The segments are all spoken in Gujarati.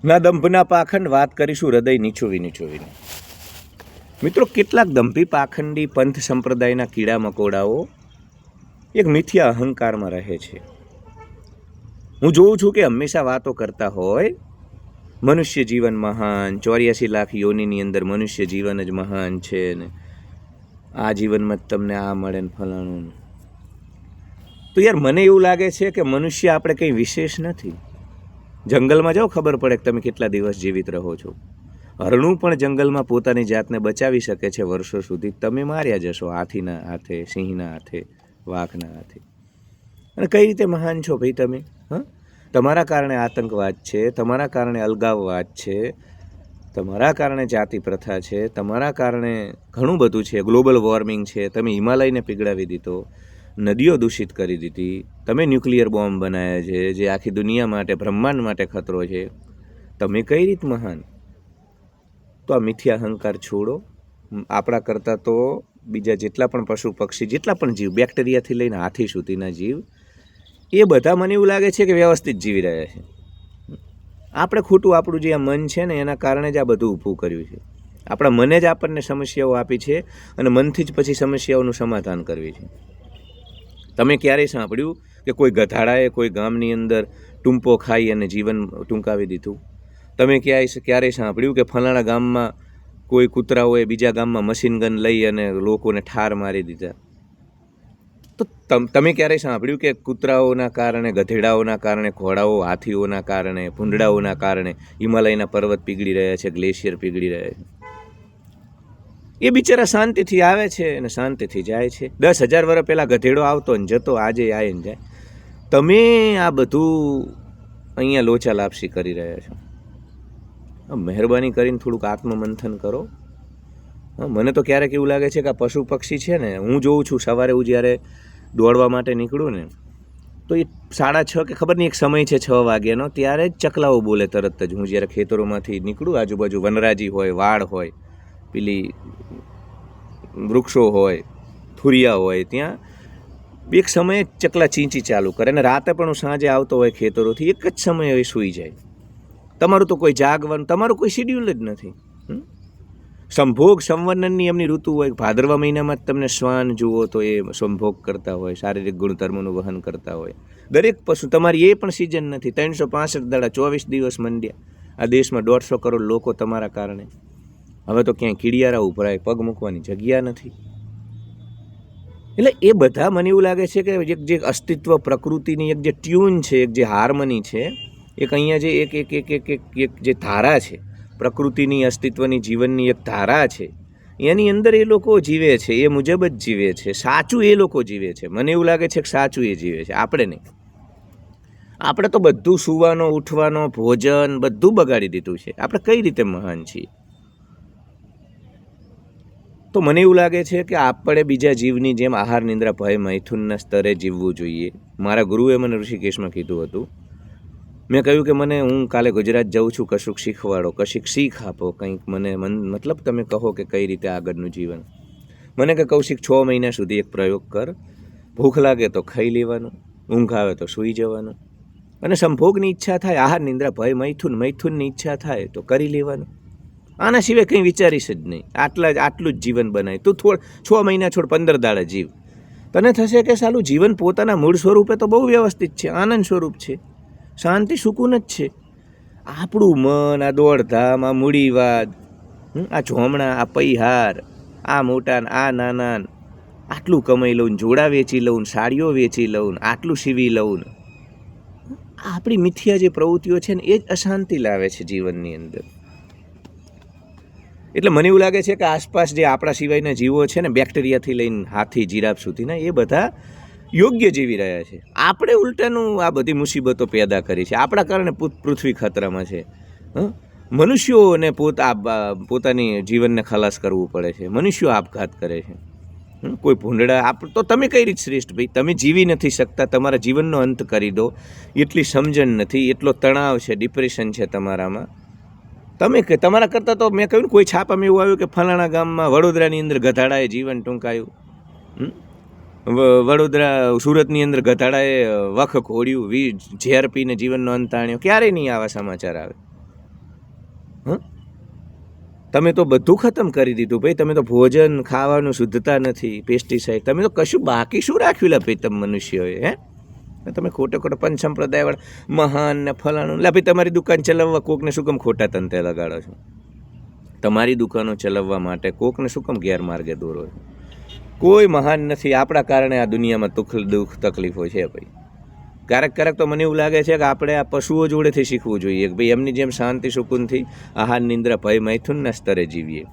ના દંભના પાખંડ વાત કરીશું હૃદય નીચોવીને. મિત્રો, કેટલાક દંભી પાખંડી પંથ સંપ્રદાયના કીડા મકોડાઓ એક મિથ્યા અહંકારમાં રહે છે. હું જોઉં છું કે હંમેશા વાતો કરતા હોય મનુષ્ય જીવન મહાન, 84 લાખ યોનિની અંદર મનુષ્ય જીવન જ મહાન છે ને આ જીવનમાં જ તમને આ મળે ને ફલાણું. તો યાર, મને એવું લાગે છે કે મનુષ્ય આપણે કંઈ વિશેષ નથી. જંગલમાં જાઓ, ખબર પડે કે તમે કેટલા દિવસ જીવિત રહો છો. હરણું પણ જંગલમાં પોતાની જાતને બચાવી શકે છે વર્ષો સુધી. તમે માર્યા જશો હાથીના હાથે, સિંહના હાથે, વાઘના હાથે. અને કઈ રીતે મહાન છો ભાઈ તમે? તમારા કારણે આતંકવાદ છે, તમારા કારણે અલગાવવાદ છે, તમારા કારણે જાતિ પ્રથા છે, તમારા કારણે ઘણું બધું છે. ગ્લોબલ વોર્મિંગ છે, તમે હિમાલયને પીગળાવી દીધો, નદીઓ દૂષિત કરી દીધી, તમે ન્યુક્લિયર બોમ્બ બનાવ્યા છે જે આખી દુનિયા માટે, બ્રહ્માંડ માટે ખતરો છે. તમે કઈ રીત મહાન? તો આ મિથ્યા અહંકાર છોડો. આપણા કરતાં તો બીજા જેટલા પણ પશુ પક્ષી, જેટલા પણ જીવ, બેક્ટેરિયાથી લઈને હાથી સુધીના જીવ, એ બધા મને એવું લાગે છે કે વ્યવસ્થિત જીવી રહ્યા છે. આપણે ખોટું આપણું જે આ મન છે ને એના કારણે જ આ બધું ઊભું કર્યું છે. આપણા મને જ આપણને સમસ્યાઓ આપી છે અને મનથી જ પછી સમસ્યાઓનું સમાધાન કરવી છે. તમે ક્યારેય સાંભળ્યું કે કોઈ ગધાડાએ કોઈ ગામની અંદર ટૂંપો ખાઈ અને જીવન ટૂંકાવી દીધું? તમે ક્યારેય સાંભળ્યું કે ફલાણા ગામમાં કોઈ કૂતરાઓએ બીજા ગામમાં મશીન ગન લઈ અને લોકોને ઠાર મારી દીધા? તો તમે ક્યારેય સાંભળ્યું કે કૂતરાઓના કારણે, ગધેડાઓના કારણે, ઘોડાઓ, હાથીઓના કારણે, ભૂંડડાઓના કારણે હિમાલયના પર્વત પીગળી રહ્યા છે, ગ્લેશિયર પીગળી રહ્યા છે? એ બિચારા શાંતિથી આવે છે અને શાંતિથી જાય છે. 10,000 વર્ષ પહેલાં ગધેડો આવતો ને જતો, આજે આવે ને જાય. તમે આ બધું અહીંયા લોચા લાપસી કરી રહ્યા છો. મહેરબાની કરીને થોડુંક આત્મમંથન કરો. મને તો ક્યારેક એવું લાગે છે કે આ પશુ પક્ષી છે ને, હું જોઉં છું સવારે હું જ્યારે દોડવા માટે નીકળું ને તો એ 6:30 કે ખબર નહીં એક સમય છે 6 વાગ્યાનો, ત્યારે જ ચકલાઓ બોલે તરત જ. હું જ્યારે ખેતરોમાંથી નીકળું, આજુબાજુ વનરાજી હોય, વાડ હોય, પેલી વૃક્ષો હોય, થુરિયા હોય, ત્યાં એક સમયે ચકલા ચીંચી ચાલુ કરે. અને રાતે પણ હું સાંજે આવતો હોય ખેતરોથી, એક જ સમયે સૂઈ જાય. તમારું તો કોઈ જાગવાનું, તમારું કોઈ શિડ્યુલ જ નથી. સંભોગ સંવર્ણનની એમની ઋતુ હોય. ભાદરવા મહિનામાં જ તમને શ્વાન જુઓ તો એ સંભોગ કરતા હોય, શારીરિક ગુણધર્મોનું વહન કરતા હોય. દરેક પશુ, તમારી એ પણ સિઝન નથી. 365 દાડા 24 દિવસ મંડ્યા. આ દેશમાં 150 કરોડ લોકો તમારા કારણે. હવે તો ક્યાંય કીડિયારા ઉભરાય, પગ મૂકવાની જગ્યા નથી. એટલે એ બધા મને એવું લાગે છે કે એક જે અસ્તિત્વ, પ્રકૃતિની એક જે ટ્યુન છે, એક જે હાર્મની છે, એક અહીંયા જે એક જે ધારા છે, પ્રકૃતિની, અસ્તિત્વની, જીવનની એક ધારા છે, એની અંદર એ લોકો જીવે છે. એ મુજબ જ જીવે છે. સાચું એ લોકો જીવે છે. મને એવું લાગે છે કે સાચું એ જીવે છે, આપણે નહીં. આપણે તો બધું સૂવાનો, ઉઠવાનો, ભોજન બધું બગાડી દીધું છે. આપણે કઈ રીતે મહાન છીએ? તો મને એવું લાગે છે કે આપણે બીજા જીવની જેમ આહાર, નિંદ્રા, ભય, મૈથુનના સ્તરે જીવવું જોઈએ. મારા ગુરુએ મને ઋષિકેશમાં કીધું હતું. મેં કહ્યું કે હું કાલે ગુજરાત જાઉં છું, કશુંક શીખવાડો, કશીક શીખ આપો, કંઈક મને મતલબ તમે કહો કે કઈ રીતે આગળનું જીવન. મને કે કૌશિક 6 મહિના સુધી એક પ્રયોગ કર. ભૂખ લાગે તો ખાઈ લેવાનું, ઊંઘ આવે તો સૂઈ જવાનું, અને સંભોગની ઈચ્છા થાય, આહાર, નિંદ્રા, ભય, મૈથુનની ઈચ્છા થાય તો કરી લેવાનું. આના સિવાય કંઈ વિચારીશ જ નહીં. આટલું જ જીવન બનાય. તું 6 મહિના છોડ, 15 દાડા જીવ. તને થશે કે સાલું જીવન પોતાના મૂળ સ્વરૂપે તો બહુ વ્યવસ્થિત છે, આનંદ સ્વરૂપ છે, શાંતિ સુકૂન જ છે. આપણું મન, આ દોડધામ, આ મૂડીવાદ, આ ઝોમણા, આ પૈહાર, આ મોટા, આ નાના, આટલું કમાઈ લઉં, જોડા વેચી લઉં, સાડીઓ વેચી લઉં, આટલું સીવી લઉં, આપણી મિથ્યા જે પ્રવૃત્તિઓ છે ને એ જ અશાંતિ લાવે છે જીવનની અંદર. એટલે મને એવું લાગે છે કે આસપાસ જે આપણા સિવાયના જીવો છે ને, બેક્ટેરિયાથી લઈને હાથી, જીરાફ સુધીના, એ બધા યોગ્ય જીવી રહ્યા છે. આપણે ઉલટાનું આ બધી મુસીબતો પેદા કરી છે. આપણા કારણે પૃથ્વી ખતરામાં છે. મનુષ્યોને પોતાની જીવનને ખલાસ કરવું પડે છે. મનુષ્યો આપઘાત કરે છે. કોઈ ભૂંડડા તો તમે કઈ રીતે શ્રેષ્ઠ ભાઈ? તમે જીવી નથી શકતા, તમારા જીવનનો અંત કરી દો, એટલી સમજણ નથી, એટલો તણાવ છે, ડિપ્રેશન છે તમારામાં. તમારા કરતાં તો મેં કહ્યું ને, કોઈ છાપામાં એવું આવ્યું કે ફલાણા ગામમાં, વડોદરાની અંદર ગધાડાએ જીવન ટૂંકાયું, વડોદરા, સુરતની અંદર ગધાડાએ વખ ઘોડ્યું, ઝેર પીને જીવનનો અંત આણ્યો. ક્યારેય નહીં આવા સમાચાર આવે. તમે તો બધું ખતમ કરી દીધું ભાઈ. તમે તો ભોજન ખાવાનું શુદ્ધતા નથી, પેસ્ટિસાઇડ, તમે તો કશું બાકી શું રાખ્યું લા ભાઈ તમે મનુષ્યોએ? તમે ખોટો પંચ સંપ્રદાયવાળા મહાન ને ફલાણું. લા ભાઈ તમારી દુકાન ચલાવવા કોકને શું કેમ ખોટા તંતે લગાડો છો? તમારી દુકાનો ચલાવવા માટે કોકને શું કેમ ગેરમાર્ગે દોરો છો? કોઈ મહાન નથી. આપણા કારણે આ દુનિયામાં દુઃખ તકલીફો છે ભાઈ. ક્યારેક તો મને એવું લાગે છે કે આપણે આ પશુઓ જોડેથી શીખવું જોઈએ કે ભાઈ એમની જેમ શાંતિ સુકૂનથી આહાર નિંદ્રા ભય મૈથુનના સ્તરે જીવીએ,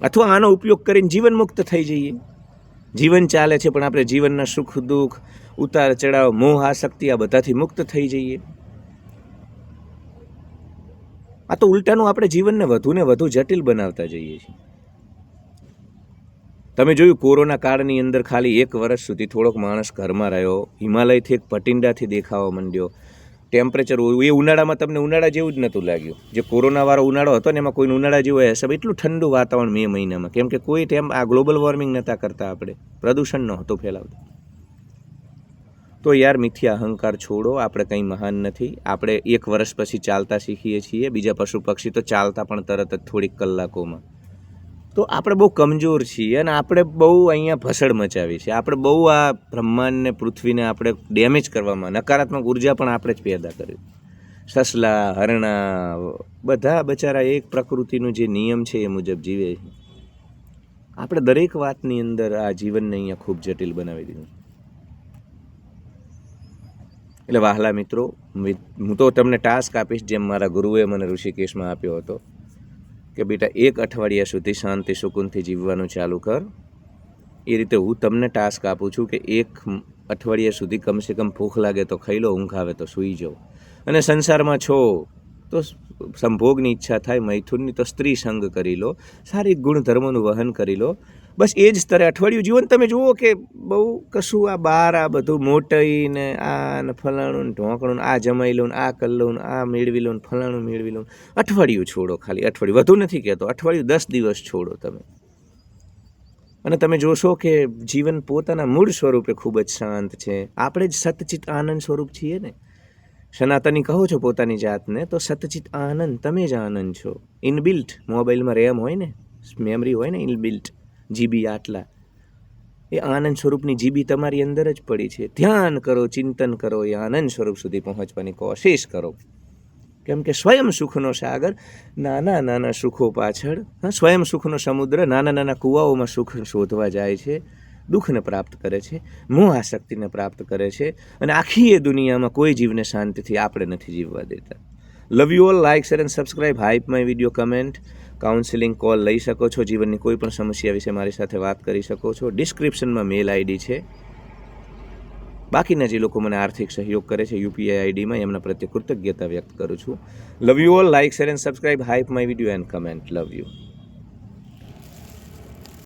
અથવા આનો ઉપયોગ કરીને જીવન મુક્ત થઈ જઈએ. જીવન ચાલે છે પણ આપણે જીવનના સુખ દુઃખ, ઉતાર ચઢાવ, મોહ આસક્તિ આ બધાથી મુક્ત થઈ જઈએ. આ તો ઉલટાનું આપણે જીવનને વધુ ને વધુ જટિલ બનાવતા જઈએ છીએ. તમે જોયું કોરોના કાળની અંદર ખાલી 1 વર્ષ સુધી થોડોક માણસ ઘરમાં રહ્યો, હિમાલયથી એક ભટિંડાથી દેખાવા માંડ્યો, ટેમ્પરેચર એ ઉનાળામાં તમને ઉનાળા જેવું જ નહોતું લાગ્યું. જે કોરોનાવાળો ઉનાળો હતો ને એમાં કોઈ ઉનાળા જેવો હશે એટલું ઠંડુ વાતાવરણ મે મહિનામાં, કેમ કે કોઈ આ ગ્લોબલ વોર્મિંગ નહોતા કરતા, આપણે પ્રદૂષણ નહોતું ફેલાવતું. તો યાર મિથ્યા અહંકાર છોડો. આપણે કંઈ મહાન નથી. આપણે 1 વર્ષ પછી ચાલતા શીખીએ છીએ, બીજા પશુ પક્ષી તો ચાલતા પણ તરત જ થોડીક કલાકોમાં. તો આપણે બહુ કમજોર છીએ અને આપણે બહુ અહીંયા ભસડ મચાવી છે. આપણે બહુ આ બ્રહ્માંડને, પૃથ્વીને આપણે ડેમેજ કરવામાં, નકારાત્મક ઉર્જા પણ આપણે જ પેદા કરી. સસલા, હરણા બધા બચારા એક પ્રકૃતિનું જે નિયમ છે એ મુજબ જીવે છે. આપણે દરેક વાતની અંદર આ જીવનને અહીંયા ખૂબ જટિલ બનાવી દીધું. એટલે વહાલા મિત્રો, હું તો તમને ટાસ્ક આપીશ જેમ મારા ગુરુએ મને ઋષિકેશમાં આપ્યો હતો કે બેટા 1 અઠવાડિયા સુધી શાંતિ સુકૂનથી જીવવાનું ચાલુ કર. એ રીતે હું તમને ટાસ્ક આપું છું કે 1 અઠવાડિયા સુધી કમસે કમ ભૂખ લાગે તો ખાઈ લો, ઊંઘ આવે તો સૂઈ જાઓ. અને સંસારમાં છો તો સંભોગની ઈચ્છા થાય, મૈથુનની તો સ્ત્રી સંગ કરી લો, સારી ગુણધર્મોનું વહન કરી લો. બસ એ જ સ્તરે અઠવાડિયું જીવન તમે જુઓ કે બહુ કશું આ બહાર આ બધું મોટાઈને આ ને ફલાણું ને ઢોકણું, આ જમાઈ લઉં, આ કરી લઉં, આ મેળવી લઉં, ફલાણું મેળવી લઉં. અઠવાડિયું છોડો, ખાલી અઠવાડિયું, વધુ નથી કહેતો, અઠવાડિયું 10 દિવસ છોડો તમે, અને તમે જોશો કે જીવન પોતાના મૂળ સ્વરૂપે ખૂબ જ શાંત છે. આપણે જ સતચિત આનંદ સ્વરૂપ છીએ ને. સનાતની કહો છો પોતાની જાતને તો સતચિત આનંદ, તમે જ આનંદ છો. ઇનબિલ્ટ મોબાઈલમાં રેમ હોય ને, મેમરી હોય ને, ઇનબિલ્ટ જીબી આટલા, એ આનંદ સ્વરૂપની જીબી તમારી અંદર જ પડી છે. ધ્યાન કરો, ચિંતન કરો, એ આનંદ સ્વરૂપ સુધી પહોંચવાની કોશિશ કરો. કેમ કે સ્વયં સુખનો સાગર નાના નાના સુખો પાછળ, સ્વયં સુખનો સમુદ્ર નાના નાના કૂવાઓમાં સુખ શોધવા જાય છે, દુઃખને પ્રાપ્ત કરે છે, મોહ આસક્તિને પ્રાપ્ત કરે છે, અને આખી એ દુનિયામાં કોઈ જીવને શાંતિથી આપણે નથી જીવવા દેતા. Love you all. Like, share and subscribe. Hype my video, comment, counselling call લઈ શકો છો. જીવનની કોઈ પણ સમસ્યા વિશે મારી સાથે વાત કરી શકો છો. ડિસ્ક્રિપ્શનમાં મેલ આઈડી છે. બાકીના જે લોકો મને આર્થિક સહયોગ કરે છે યુપીઆઈ આઈડીમાં, એમના પ્રત્યે કૃતજ્ઞતા વ્યક્ત કરું છું. Love you all. Like, share and subscribe. Hype my video and comment. Love you.